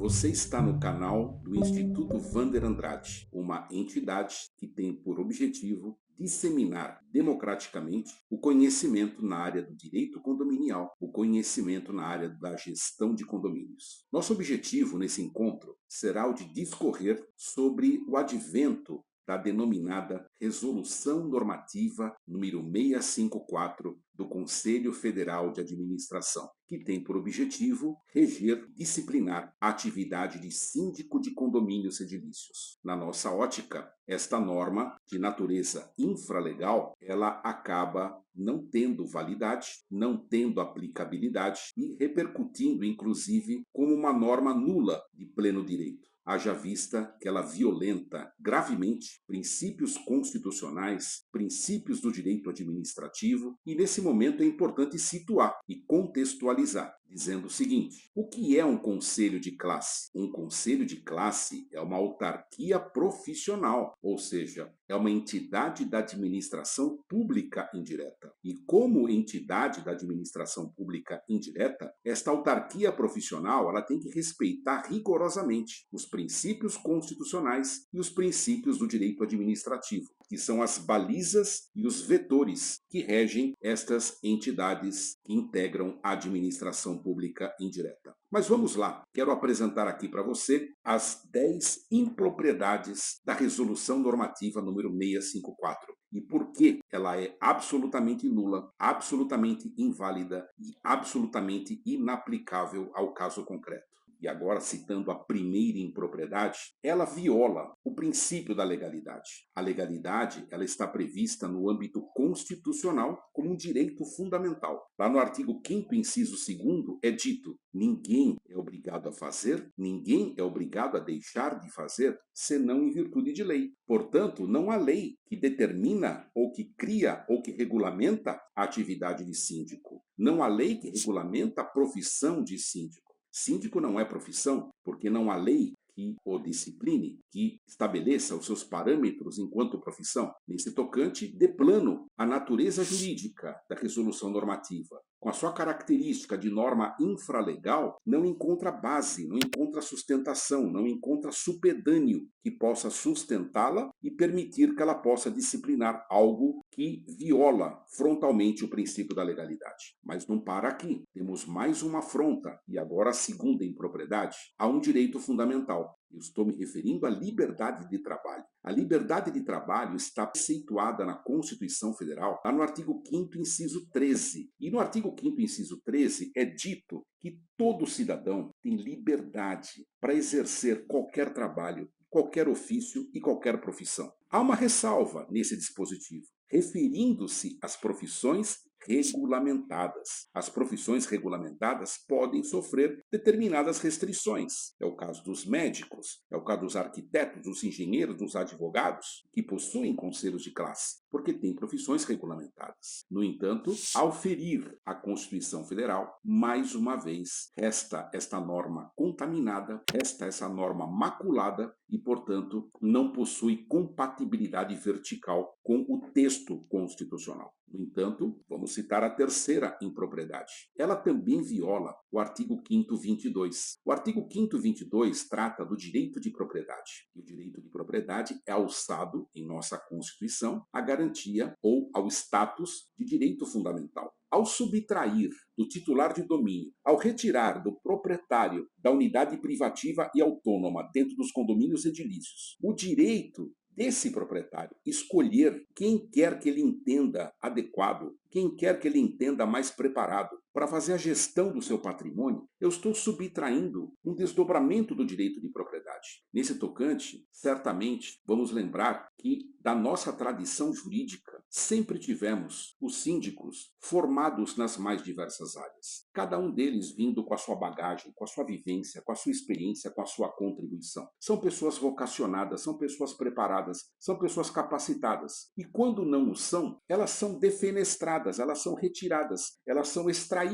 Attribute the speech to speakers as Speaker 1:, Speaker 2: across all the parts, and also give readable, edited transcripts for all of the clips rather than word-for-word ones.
Speaker 1: Você está no canal do Instituto Vander Andrade, uma entidade que tem por objetivo disseminar democraticamente o conhecimento na área do direito condominial, o conhecimento na área da gestão de condomínios. Nosso objetivo nesse encontro será o de discorrer sobre o advento da denominada Resolução Normativa número 654 do Conselho Federal de Administração, que tem por objetivo reger, disciplinar a atividade de síndico de condomínios edilícios. Na nossa ótica, esta norma de natureza infralegal, ela acaba não tendo validade, não tendo aplicabilidade e repercutindo, inclusive, como uma norma nula de pleno direito. Haja vista que ela violenta gravemente princípios constitucionais, princípios do direito administrativo, e nesse momento é importante situar e contextualizar, dizendo o seguinte: o que é um conselho de classe? Um conselho de classe é uma autarquia profissional, ou seja, é uma entidade da administração pública indireta. E como entidade da administração pública indireta, esta autarquia profissional ela tem que respeitar rigorosamente os princípios constitucionais e os princípios do direito administrativo, que são as balizas e os vetores que regem estas entidades que integram a administração pública indireta. Mas vamos lá, quero apresentar aqui para você as 10 impropriedades da Resolução Normativa número 654 e por que ela é absolutamente nula, absolutamente inválida e absolutamente inaplicável ao caso concreto. E agora, citando a primeira impropriedade, ela viola o princípio da legalidade. A legalidade ela está prevista no âmbito constitucional como um direito fundamental. Lá no artigo 5º, inciso 2º, é dito: ninguém é obrigado a fazer, ninguém é obrigado a deixar de fazer, senão em virtude de lei. Portanto, não há lei que determina ou que cria ou que regulamenta a atividade de síndico. Não há lei que regulamenta a profissão de síndico. Síndico não é profissão, porque não há lei que o discipline, que estabeleça os seus parâmetros enquanto profissão. Nesse tocante, de plano, a natureza jurídica da resolução normativa, com a sua característica de norma infralegal, não encontra base, não encontra sustentação, não encontra supedâneo que possa sustentá-la e permitir que ela possa disciplinar algo que viola frontalmente o princípio da legalidade. Mas não para aqui. Temos mais uma afronta, e agora a segunda impropriedade, a um direito fundamental. Eu estou me referindo à liberdade de trabalho. A liberdade de trabalho está preceituada na Constituição Federal, lá no artigo 5º, inciso 13. E no artigo 5º, inciso 13, é dito que todo cidadão tem liberdade para exercer qualquer trabalho, qualquer ofício e qualquer profissão. Há uma ressalva nesse dispositivo, referindo-se às profissões regulamentadas. As profissões regulamentadas podem sofrer determinadas restrições. É o caso dos médicos, é o caso dos arquitetos, dos engenheiros, dos advogados, que possuem conselhos de classe, porque têm profissões regulamentadas. No entanto, ao ferir a Constituição Federal, mais uma vez, resta esta norma contaminada, resta essa norma maculada e, portanto, não possui compatibilidade vertical com o texto constitucional. No entanto, vamos citar a terceira impropriedade. Ela também viola o artigo 5º, 22. O artigo 5º, 22 trata do direito de propriedade. E o direito de propriedade é alçado, em nossa Constituição, à garantia ou ao status de direito fundamental. Ao subtrair do titular de domínio, ao retirar do proprietário da unidade privativa e autônoma dentro dos condomínios edilícios o direito desse proprietário escolher quem quer que ele entenda adequado, quem quer que ele entenda mais preparado para fazer a gestão do seu patrimônio, eu estou subtraindo um desdobramento do direito de propriedade. Nesse tocante, certamente, vamos lembrar que da nossa tradição jurídica sempre tivemos os síndicos formados nas mais diversas áreas, cada um deles vindo com a sua bagagem, com a sua vivência, com a sua experiência, com a sua contribuição. São pessoas vocacionadas, são pessoas preparadas, são pessoas capacitadas. E quando não o são, elas são defenestradas, elas são retiradas, elas são extraídas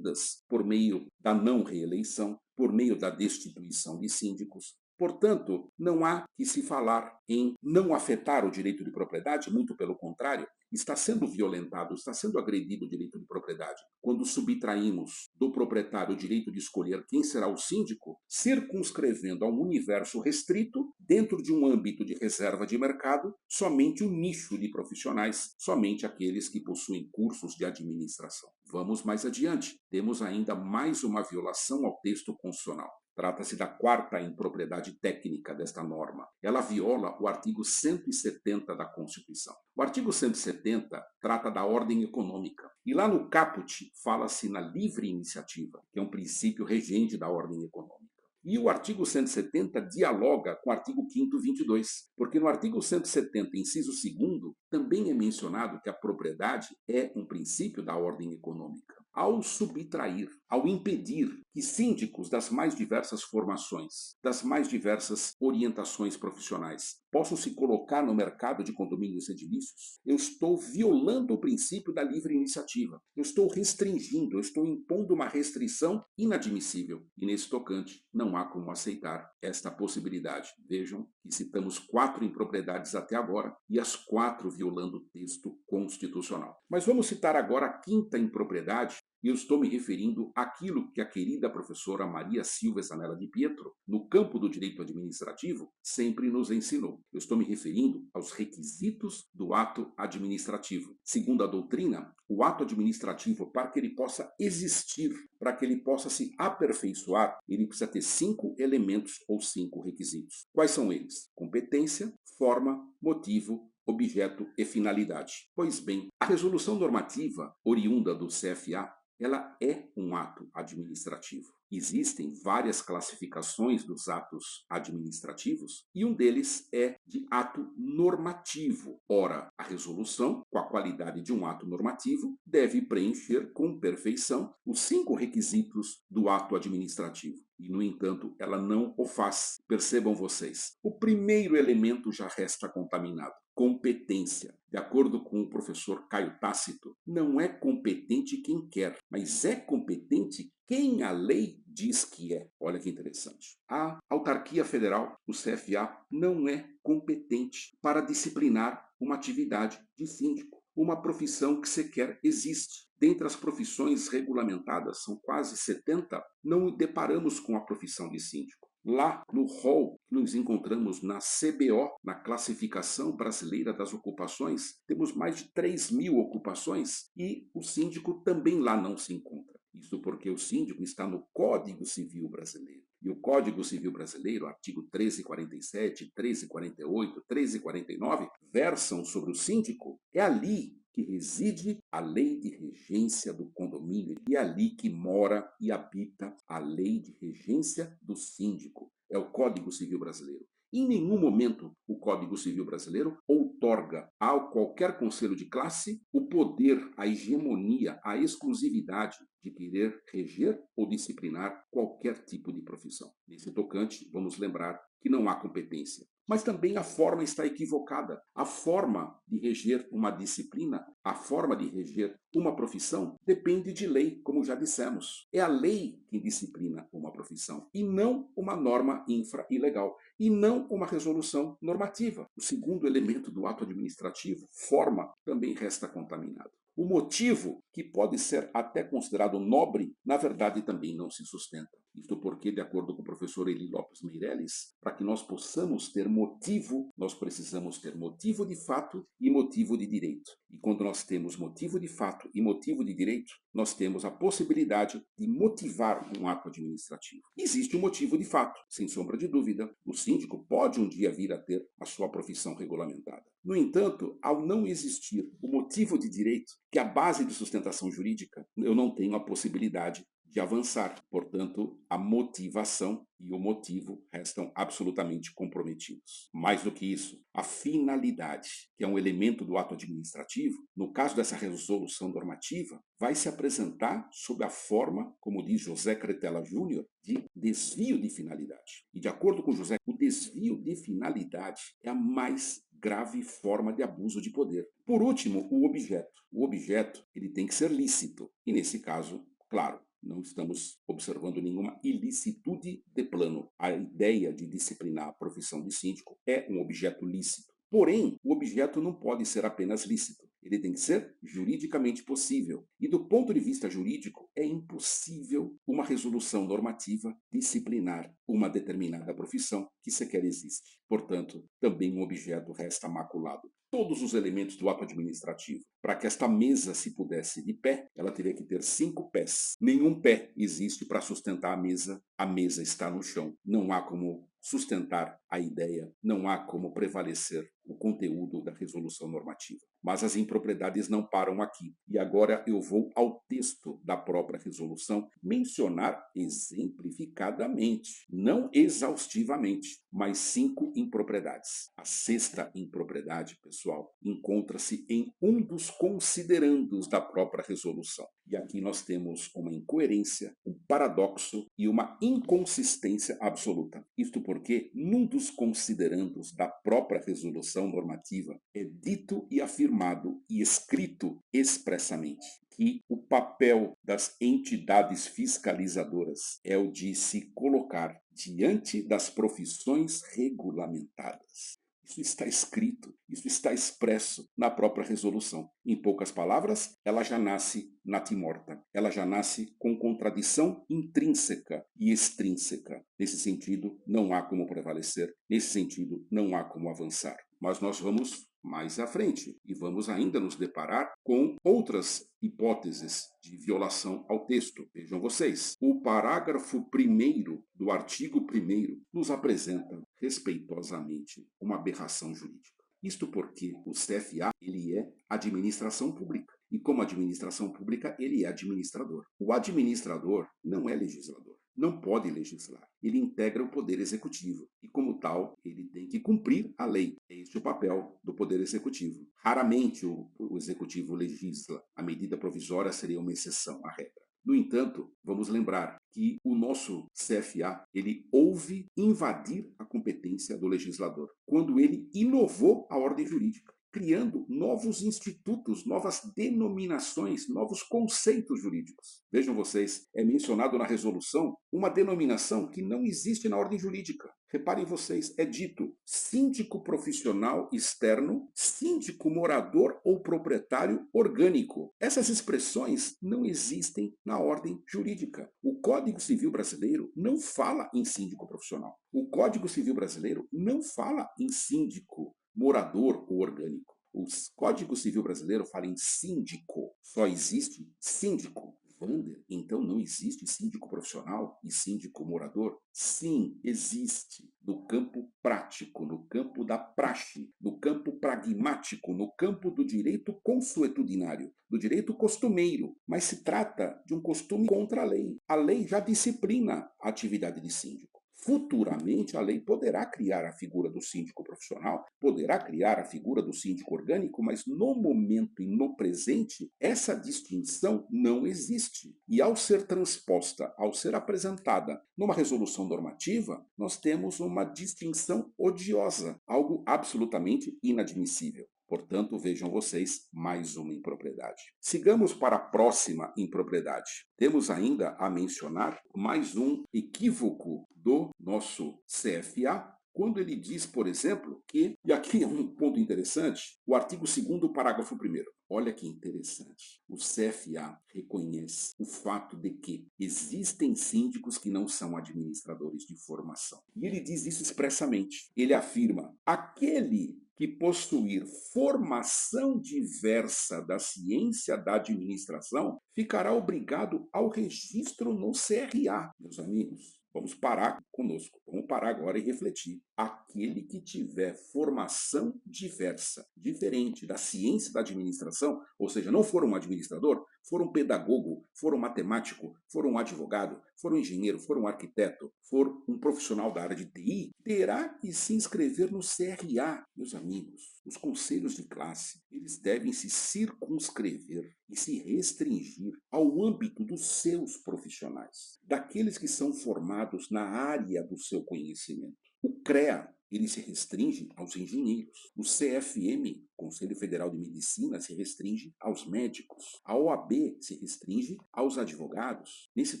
Speaker 1: por meio da não reeleição, por meio da destituição de síndicos, Portanto, não há que se falar em não afetar o direito de propriedade, muito pelo contrário, está sendo violentado, está sendo agredido o direito de propriedade. Quando subtraímos do proprietário o direito de escolher quem será o síndico, circunscrevendo a um universo restrito, dentro de um âmbito de reserva de mercado, somente o nicho de profissionais, somente aqueles que possuem cursos de administração. Vamos mais adiante. Temos ainda mais uma violação ao texto constitucional. Trata-se da quarta impropriedade técnica desta norma. Ela viola o artigo 170 da Constituição. O artigo 170 trata da ordem econômica. E lá no caput fala-se na livre iniciativa, que é um princípio regente da ordem econômica. E o artigo 170 dialoga com o artigo 5º 22, porque no artigo 170, inciso 2º, também é mencionado que a propriedade é um princípio da ordem econômica. Ao subtrair, ao impedir que síndicos das mais diversas formações, das mais diversas orientações profissionais, possam se colocar no mercado de condomínios edilícios, eu estou violando o princípio da livre iniciativa. Eu estou restringindo, eu estou impondo uma restrição inadmissível. E nesse tocante, não há como aceitar esta possibilidade. Vejam que citamos 4 impropriedades até agora e as 4 violando o texto constitucional. Mas vamos citar agora a 5ª impropriedade. E eu estou me referindo àquilo que a querida professora Maria Silva Zanella de Pietro, no campo do direito administrativo, sempre nos ensinou. Eu estou me referindo aos requisitos do ato administrativo. Segundo a doutrina, o ato administrativo, para que ele possa existir, para que ele possa se aperfeiçoar, ele precisa ter 5 elementos ou 5 requisitos. Quais são eles? Competência, forma, motivo, objeto e finalidade. Pois bem, a resolução normativa oriunda do CFA ela é um ato administrativo. Existem várias classificações dos atos administrativos e um deles é de ato normativo. Ora, a resolução, com a qualidade de um ato normativo, deve preencher com perfeição os 5 requisitos do ato administrativo. E, no entanto, ela não o faz. Percebam vocês. O primeiro elemento já resta contaminado. Competência. De acordo com o professor Caio Tácito, não é competente quem quer, mas é competente quem a lei diz que é. Olha que interessante. A autarquia federal, o CFA, não é competente para disciplinar uma atividade de síndico. Uma profissão que sequer existe. Dentre as profissões regulamentadas, são quase 70, não deparamos com a profissão de síndico. Lá no rol que nos encontramos na CBO, na Classificação Brasileira das Ocupações, temos mais de 3.000 ocupações e o síndico também lá não se encontra. Isso porque o síndico está no Código Civil Brasileiro. E o Código Civil Brasileiro, artigo 1347, 1348, 1349, versam sobre o síndico. É ali que reside a lei de regência do condomínio e é ali que mora e habita a lei de regência do síndico. É o Código Civil Brasileiro. Em nenhum momento o Código Civil Brasileiro outorga a qualquer conselho de classe o poder, a hegemonia, a exclusividade de querer reger ou disciplinar qualquer tipo de profissão. Nesse tocante, vamos lembrar que não há competência. Mas também a forma está equivocada. A forma de reger uma disciplina, a forma de reger uma profissão, depende de lei, como já dissemos. É a lei que disciplina uma profissão, e não uma norma infra-ilegal, e não uma resolução normativa. O segundo elemento do ato administrativo, forma, também resta contaminado. O motivo, que pode ser até considerado nobre, na verdade também não se sustenta. Isto porque, de acordo com o professor Eli Lopes Meirelles, para que nós possamos ter motivo, nós precisamos ter motivo de fato e motivo de direito. E quando nós temos motivo de fato e motivo de direito, nós temos a possibilidade de motivar um ato administrativo. Existe um motivo de fato, sem sombra de dúvida. O síndico pode um dia vir a ter a sua profissão regulamentada. No entanto, ao não existir o motivo de direito, que é a base de sustentação jurídica, eu não tenho a possibilidade de avançar. Portanto, a motivação e o motivo restam absolutamente comprometidos. Mais do que isso, a finalidade, que é um elemento do ato administrativo, no caso dessa resolução normativa, vai se apresentar sob a forma, como diz José Cretella Júnior, de desvio de finalidade. E de acordo com José, o desvio de finalidade é a mais grave forma de abuso de poder. Por último, o objeto. O objeto ele tem que ser lícito. E nesse caso, claro, Não estamos observando nenhuma ilicitude de plano. A ideia de disciplinar a profissão de síndico é um objeto lícito. Porém, o objeto não pode ser apenas lícito. Ele tem que ser juridicamente possível. E do ponto de vista jurídico, é impossível uma resolução normativa disciplinar uma determinada profissão que sequer existe. Portanto, também um objeto resta maculado. Todos os elementos do ato administrativo. Para que esta mesa se pudesse de pé, ela teria que ter 5 pés. Nenhum pé existe para sustentar a mesa está no chão. Não há como sustentar a ideia, não há como prevalecer o conteúdo da resolução normativa. Mas as impropriedades não param aqui. E agora eu vou ao texto da própria resolução mencionar exemplificadamente, não exaustivamente, mas 5 impropriedades. A sexta impropriedade, pessoal, encontra-se em um dos considerandos da própria resolução. E aqui nós temos uma incoerência, um paradoxo e uma inconsistência absoluta. Isto porque, num dos considerandos da própria resolução normativa, é dito e afirmado e escrito expressamente que o papel das entidades fiscalizadoras é o de se colocar diante das profissões regulamentadas. Isso está escrito, isso está expresso na própria resolução. Em poucas palavras, ela já nasce natimorta. Ela já nasce com contradição intrínseca e extrínseca. Nesse sentido, não há como prevalecer. Nesse sentido, não há como avançar. Mas nós vamos mais à frente e vamos ainda nos deparar com outras hipóteses de violação ao texto. Vejam vocês, o parágrafo 1º do artigo 1º nos apresenta respeitosamente uma aberração jurídica. Isto porque o CFA ele é administração pública. E como administração pública, ele é administrador. O administrador não é legislador. Não pode legislar. Ele integra o poder executivo e, como tal, ele tem que cumprir a lei. É este o papel do poder executivo. Raramente o executivo legisla. A medida provisória seria uma exceção à regra. No entanto, vamos lembrar que o nosso CFA, ele houve invadir a competência do legislador, quando ele inovou a ordem jurídica, criando novos institutos, novas denominações, novos conceitos jurídicos. Vejam vocês, é mencionado na resolução uma denominação que não existe na ordem jurídica. Reparem vocês, é dito síndico profissional externo, síndico morador ou proprietário orgânico. Essas expressões não existem na ordem jurídica. O Código Civil brasileiro não fala em síndico profissional. O Código Civil brasileiro não fala em síndico morador ou orgânico. O Código Civil brasileiro fala em síndico. Só existe síndico. Wander, então não existe síndico profissional e síndico morador? Sim, existe. No campo prático, no campo da praxe, no campo pragmático, no campo do direito consuetudinário, do direito costumeiro. Mas se trata de um costume contra a lei. A lei já disciplina a atividade de síndico. Futuramente, a lei poderá criar a figura do síndico profissional, poderá criar a figura do síndico orgânico, mas no momento e no presente, essa distinção não existe. E ao ser transposta, ao ser apresentada numa resolução normativa, nós temos uma distinção odiosa, algo absolutamente inadmissível. Portanto, vejam vocês, mais uma impropriedade. Sigamos para a próxima impropriedade. Temos ainda a mencionar mais um equívoco do nosso CFA, quando ele diz, por exemplo, que, e aqui é um ponto interessante, o artigo 2º, parágrafo 1º. Olha que interessante. O CFA reconhece o fato de que existem síndicos que não são administradores de formação. E ele diz isso expressamente. Ele afirma: aquele que possuir formação diversa da ciência da administração ficará obrigado ao registro no CRA. Meus amigos, vamos parar conosco. Vamos parar agora e refletir. Aquele que tiver formação diversa, diferente da ciência da administração, ou seja, não for um administrador, for um pedagogo, for um matemático, for um advogado, for um engenheiro, for um arquiteto, for um profissional da área de TI, terá que se inscrever no CRA. Meus amigos, os conselhos de classe, eles devem se circunscrever e se restringir ao âmbito dos seus profissionais, daqueles que são formados na área do seu conhecimento. O CREA ele se restringe aos engenheiros. O CFM, Conselho Federal de Medicina, se restringe aos médicos. A OAB se restringe aos advogados. Nesse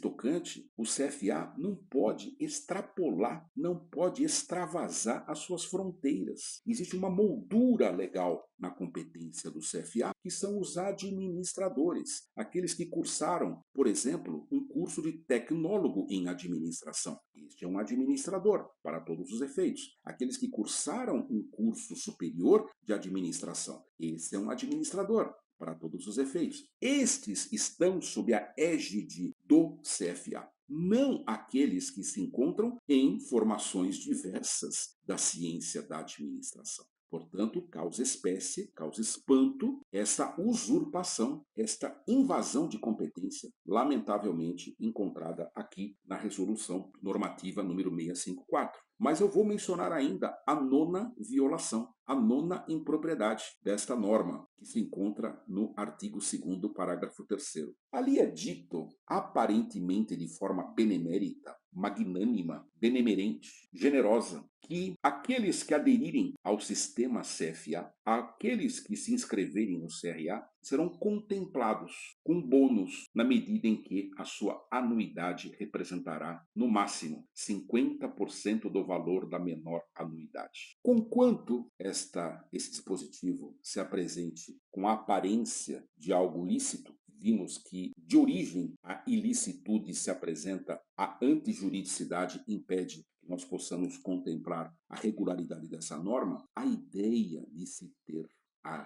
Speaker 1: tocante, o CFA não pode extrapolar, não pode extravasar as suas fronteiras. Existe uma moldura legal na competência do CFA, que são os administradores, aqueles que cursaram, por exemplo, um curso de tecnólogo em administração. Este é um administrador, para todos os efeitos. Aqueles que cursaram um curso superior de administração. Esse é um administrador, para todos os efeitos. Estes estão sob a égide do CFA. Não aqueles que se encontram em formações diversas da ciência da administração. Portanto, causa espécie, causa espanto, essa usurpação, esta invasão de competência, lamentavelmente encontrada aqui na resolução normativa número 654. Mas eu vou mencionar ainda a nona violação, a nona impropriedade desta norma, que se encontra no artigo 2º, parágrafo 3º. Ali é dito, aparentemente de forma benemérita, magnânima, benemerente, generosa, que aqueles que aderirem ao sistema CFA, aqueles que se inscreverem no CRA, serão contemplados com bônus na medida em que a sua anuidade representará, no máximo, 50% do valor da menor anuidade. Conquanto esse dispositivo se apresente com a aparência de algo lícito, vimos que, de origem, a ilicitude se apresenta, a antijuridicidade impede que nós possamos contemplar a regularidade dessa norma, a ideia de se ter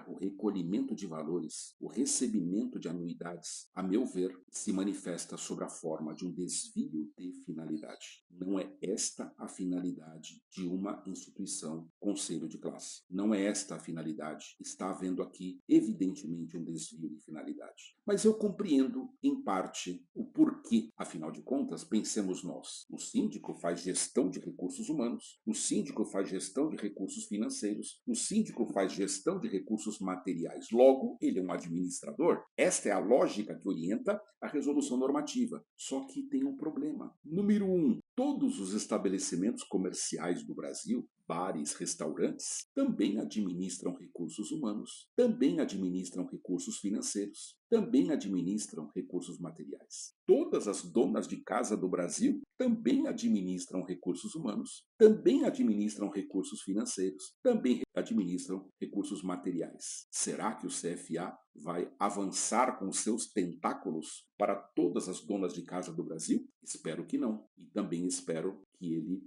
Speaker 1: o recolhimento de valores, o recebimento de anuidades, a meu ver, se manifesta sob a forma de um desvio de finalidade. Não é esta a finalidade de uma instituição conselho de classe. Não é esta a finalidade. Está havendo aqui, evidentemente, um desvio de finalidade. Mas eu compreendo, em parte, o porquê. Afinal de contas, pensemos nós. O síndico faz gestão de recursos humanos, o síndico faz gestão de recursos financeiros, o síndico faz gestão de recursos materiais. Logo, ele é um administrador. Esta é a lógica que orienta a resolução normativa. Só que tem um problema. Número 1, todos os estabelecimentos comerciais do Brasil, bares, restaurantes, também administram recursos humanos, também administram recursos financeiros, também administram recursos materiais. Todas as donas de casa do Brasil também administram recursos humanos, também administram recursos financeiros, também administram recursos materiais. Será que o CFA vai avançar com seus tentáculos para todas as donas de casa do Brasil? Espero que não. E também espero que ele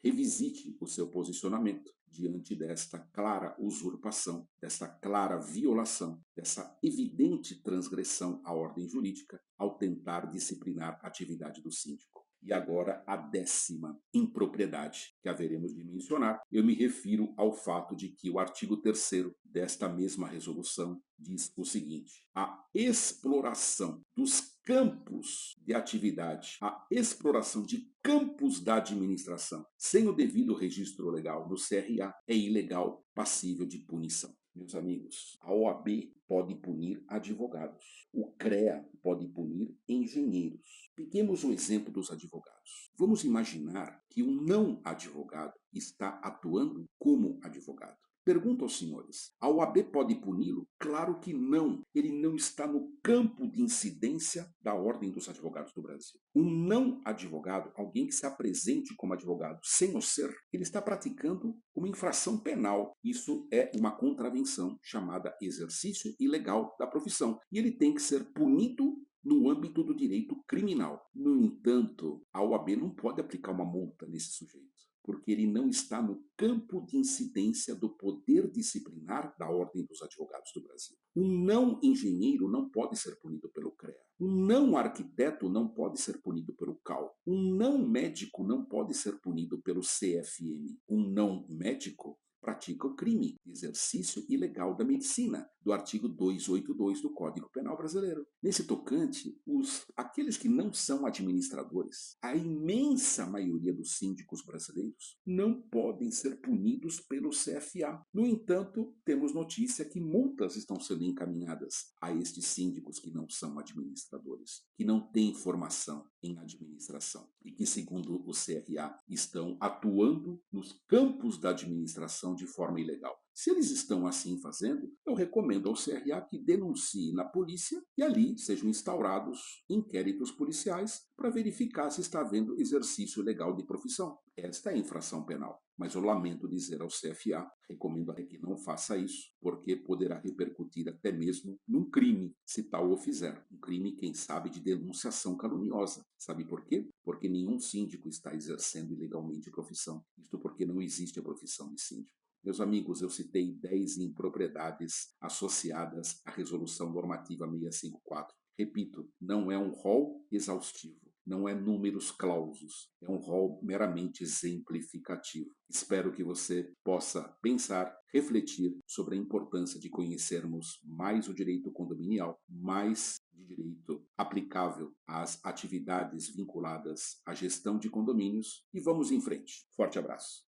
Speaker 1: revisite o seu posicionamento diante desta clara usurpação, desta clara violação, dessa evidente transgressão à ordem jurídica ao tentar disciplinar a atividade do síndico. E agora a 10ª impropriedade que haveremos de mencionar. Eu me refiro ao fato de que o artigo 3º desta mesma resolução diz o seguinte: a exploração dos campos de atividade, a exploração de campos da administração sem o devido registro legal no CRA é ilegal, passível de punição. Meus amigos, a OAB pode punir advogados, o CREA pode punir engenheiros. Peguemos o exemplo dos advogados. Vamos imaginar que um não advogado está atuando como advogado. Pergunto aos senhores, a OAB pode puni-lo? Claro que não. Ele não está no campo de incidência da Ordem dos Advogados do Brasil. Um não advogado, alguém que se apresente como advogado sem o ser, ele está praticando uma infração penal. Isso é uma contravenção chamada exercício ilegal da profissão. E ele tem que ser punido no âmbito do direito criminal. No entanto, a OAB não pode aplicar uma multa nesse sujeito, porque ele não está no campo de incidência do poder disciplinar da Ordem dos Advogados do Brasil. Um não engenheiro não pode ser punido pelo CREA. Um não arquiteto não pode ser punido pelo CAL. Um não médico não pode ser punido pelo CFM. Um não médico pratica o crime de exercício ilegal da medicina, do artigo 282 do Código Penal Brasileiro. Nesse tocante, aqueles que não são administradores, a imensa maioria dos síndicos brasileiros, não podem ser punidos pelo CFA. No entanto, temos notícia que multas estão sendo encaminhadas a estes síndicos que não são administradores, que não têm formação, em administração e que, segundo o CRA, estão atuando nos campos da administração de forma ilegal. Se eles estão assim fazendo, eu recomendo ao CRA que denuncie na polícia e ali sejam instaurados inquéritos policiais para verificar se está havendo exercício legal de profissão. Esta é a infração penal. Mas eu lamento dizer ao CFA, recomendo que não faça isso, porque poderá repercutir até mesmo num crime, se tal o fizer. Um crime, quem sabe, de denunciação caluniosa. Sabe por quê? Porque nenhum síndico está exercendo ilegalmente a profissão. Isto porque não existe a profissão de síndico. Meus amigos, eu citei 10 impropriedades associadas à Resolução Normativa 654. Repito, não é um rol exaustivo, não é números clausos, é um rol meramente exemplificativo. Espero que você possa pensar, refletir sobre a importância de conhecermos mais o direito condominial, mais de direito aplicável às atividades vinculadas à gestão de condomínios e vamos em frente. Forte abraço.